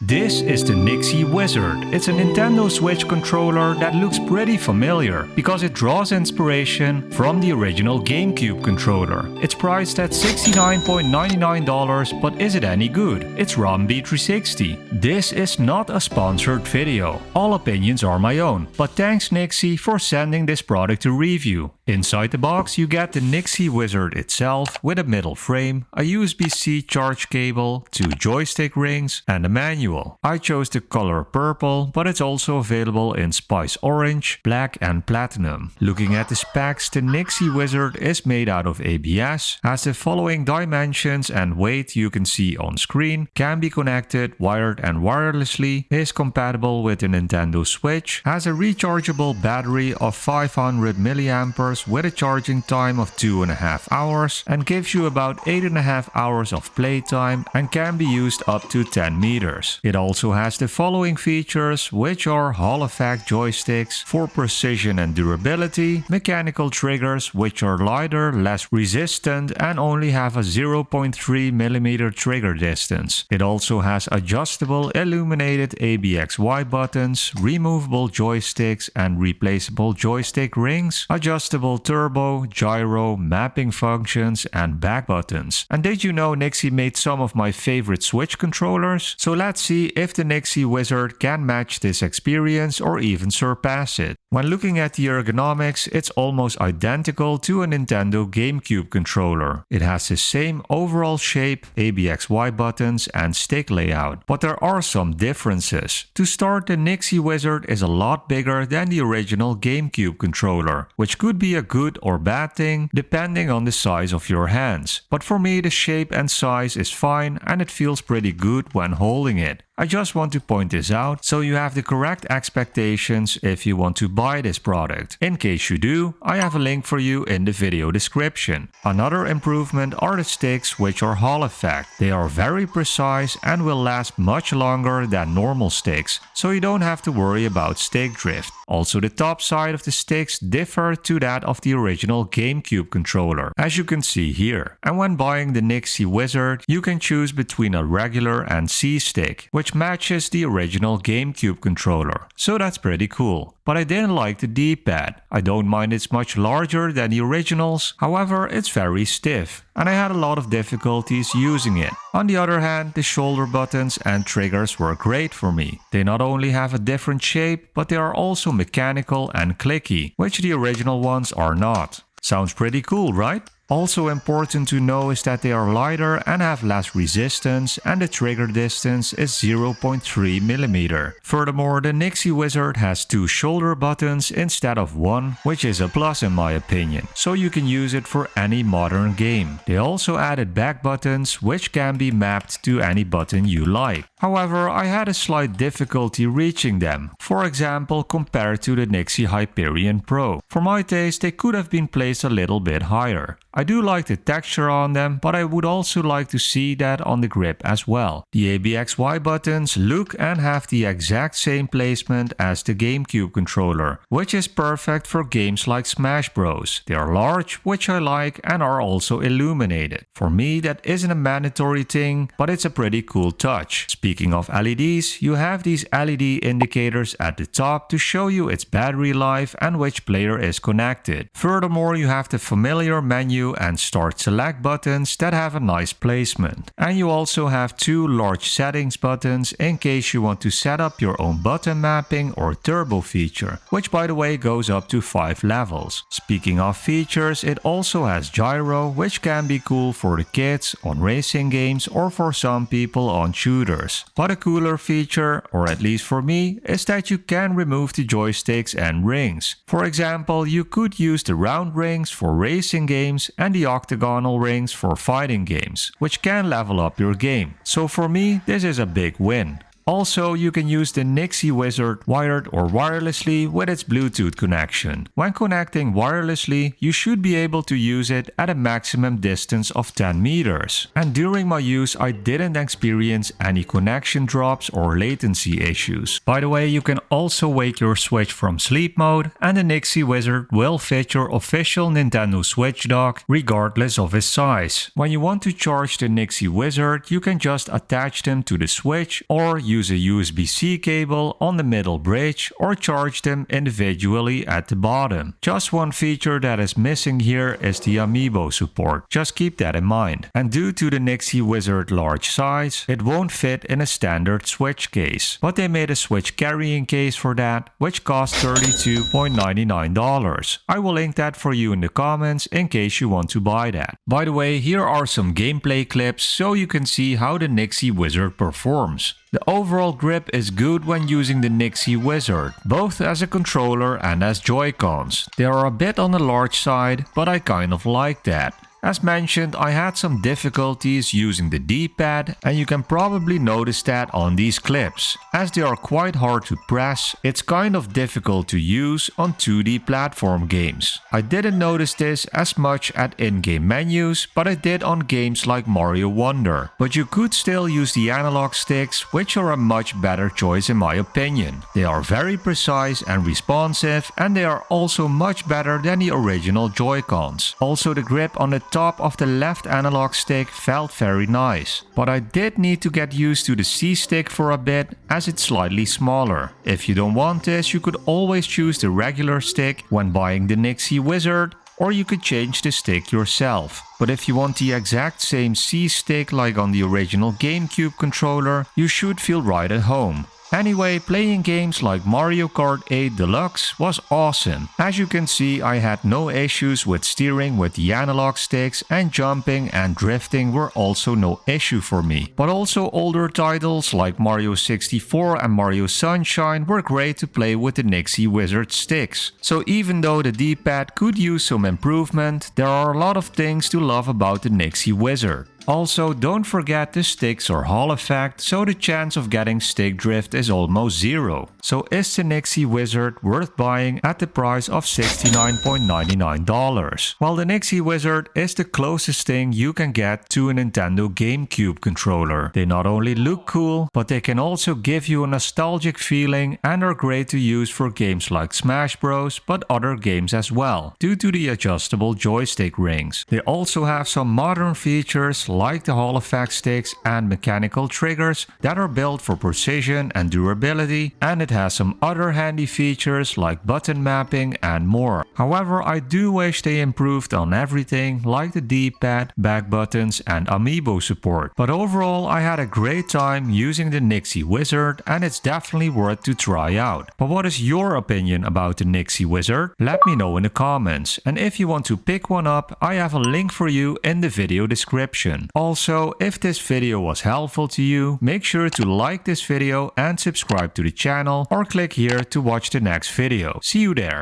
This is the NYXI Wizard. It's a Nintendo Switch controller that looks pretty familiar because it draws inspiration from the original GameCube controller. It's priced at $69.99, but is it any good? It's ROMB360. This is not a sponsored video. All opinions are my own, but thanks NYXI for sending this product to review. Inside the box you get the NYXI Wizard itself with a middle frame, a USB-C charge cable, 2 joystick rings and a manual. I chose the color purple, but it's also available in spice orange, black and platinum. Looking at the specs, the NYXI Wizard is made out of ABS, has the following dimensions and weight you can see on screen, can be connected wired and wirelessly, is compatible with the Nintendo Switch, has a rechargeable battery of 500 mAh with a charging time of 2.5 hours and gives you about 8.5 hours of playtime and can be used up to 10 meters. It also has the following features, which are Hall effect joysticks for precision and durability, mechanical triggers which are lighter, less resistant and only have a 0.3mm trigger distance. It also has adjustable illuminated ABXY buttons, removable joysticks and replaceable joystick rings, adjustable turbo, gyro, mapping functions and back buttons. And did you know NYXI made some of my favorite Switch controllers? So let's see if the NYXI Wizard can match this experience or even surpass it. When looking at the ergonomics, it's almost identical to a Nintendo GameCube controller. It has the same overall shape, ABXY buttons and stick layout, but there are some differences. To start, the NYXI Wizard is a lot bigger than the original GameCube controller, which could be a good or bad thing depending on the size of your hands. But for me, the shape and size is fine and it feels pretty good when holding it. I just want to point this out so you have the correct expectations if you want to buy this product. In case you do, I have a link for you in the video description. Another improvement are the sticks, which are Hall effect. They are very precise and will last much longer than normal sticks, so you don't have to worry about stick drift. Also, the top side of the sticks differ to that of the original GameCube controller, as you can see here. And when buying the NYXI Wizard, you can choose between a regular and C stick, which matches the original GameCube controller. So that's pretty cool. But I didn't like the D-pad. I don't mind it's much larger than the originals, however it's very stiff and I had a lot of difficulties using it. On the other hand, the shoulder buttons and triggers were great for me. They not only have a different shape, but they are also mechanical and clicky, which the original ones are not. Sounds pretty cool, right? Also important to know is that they are lighter and have less resistance and the trigger distance is 0.3mm. Furthermore, the NYXI Wizard has 2 shoulder buttons instead of 1, which is a plus in my opinion, so you can use it for any modern game. They also added back buttons which can be mapped to any button you like. However, I had a slight difficulty reaching them, for example compared to the NYXI Hyperion Pro. For my taste, they could have been placed a little bit higher. I do like the texture on them, but I would also like to see that on the grip as well. The ABXY buttons look and have the exact same placement as the GameCube controller, which is perfect for games like Smash Bros. They are large, which I like, and are also illuminated. For me, that isn't a mandatory thing, but it's a pretty cool touch. Speaking of LEDs, you have these LED indicators at the top to show you its battery life and which player is connected. Furthermore, you have the familiar menu and start select buttons that have a nice placement. And you also have 2 large settings buttons in case you want to set up your own button mapping or turbo feature, which by the way goes up to 5 levels. Speaking of features, it also has gyro, which can be cool for the kids on racing games or for some people on shooters. But a cooler feature, or at least for me, is that you can remove the joysticks and rings. For example, you could use the round rings for racing games and the octagonal rings for fighting games, which can level up your game. So for me, this is a big win. Also, you can use the NYXI Wizard wired or wirelessly with its Bluetooth connection. When connecting wirelessly, you should be able to use it at a maximum distance of 10 meters. And during my use, I didn't experience any connection drops or latency issues. By the way, you can also wake your Switch from sleep mode, and the NYXI Wizard will fit your official Nintendo Switch dock regardless of its size. When you want to charge the NYXI Wizard, you can just attach them to the Switch or use use a USB-C cable on the middle bridge or charge them individually at the bottom. Just one feature that is missing here is the amiibo support. Just keep that in mind. And due to the NYXI Wizard large size, it won't fit in a standard Switch case. But they made a Switch carrying case for that, which costs $32.99. I will link that for you in the comments in case you want to buy that. By the way, here are some gameplay clips so you can see how the NYXI Wizard performs. The overall grip is good when using the NYXI Wizard, both as a controller and as Joy-Cons. They are a bit on the large side, but I kind of like that. As mentioned, I had some difficulties using the D-pad, and you can probably notice that on these clips. As they are quite hard to press, it's kind of difficult to use on 2D platform games. I didn't notice this as much at in-game menus, but I did on games like Mario Wonder. But you could still use the analog sticks, which are a much better choice in my opinion. They are very precise and responsive, and they are also much better than the original Joy-Cons. Also, the grip on the top of the left analog stick felt very nice, but I did need to get used to the C stick for a bit as it's slightly smaller. If you don't want this, you could always choose the regular stick when buying the NYXI Wizard, or you could change the stick yourself. But if you want the exact same C stick like on the original GameCube controller, you should feel right at home. Anyway, playing games like Mario Kart 8 Deluxe was awesome. As you can see, I had no issues with steering with the analog sticks, and jumping and drifting were also no issue for me. But also older titles like Mario 64 and Mario Sunshine were great to play with the NYXI Wizard sticks. So even though the D-pad could use some improvement, there are a lot of things to love about the NYXI Wizard. Also, don't forget the sticks are Hall effect, so the chance of getting stick drift is almost zero. So is the NYXI Wizard worth buying at the price of $69.99? Well, the NYXI Wizard is the closest thing you can get to a Nintendo GameCube controller. They not only look cool, but they can also give you a nostalgic feeling and are great to use for games like Smash Bros, but other games as well, due to the adjustable joystick rings. They also have some modern features like the Hall effect sticks and mechanical triggers that are built for precision and durability, and it has some other handy features like button mapping and more. However, I do wish they improved on everything like the D-pad, back buttons and amiibo support. But overall, I had a great time using the NYXI Wizard, and it's definitely worth to try out. But what is your opinion about the NYXI Wizard? Let me know in the comments, and if you want to pick one up, I have a link for you in the video description. Also, if this video was helpful to you, make sure to like this video and subscribe to the channel, or click here to watch the next video. See you there!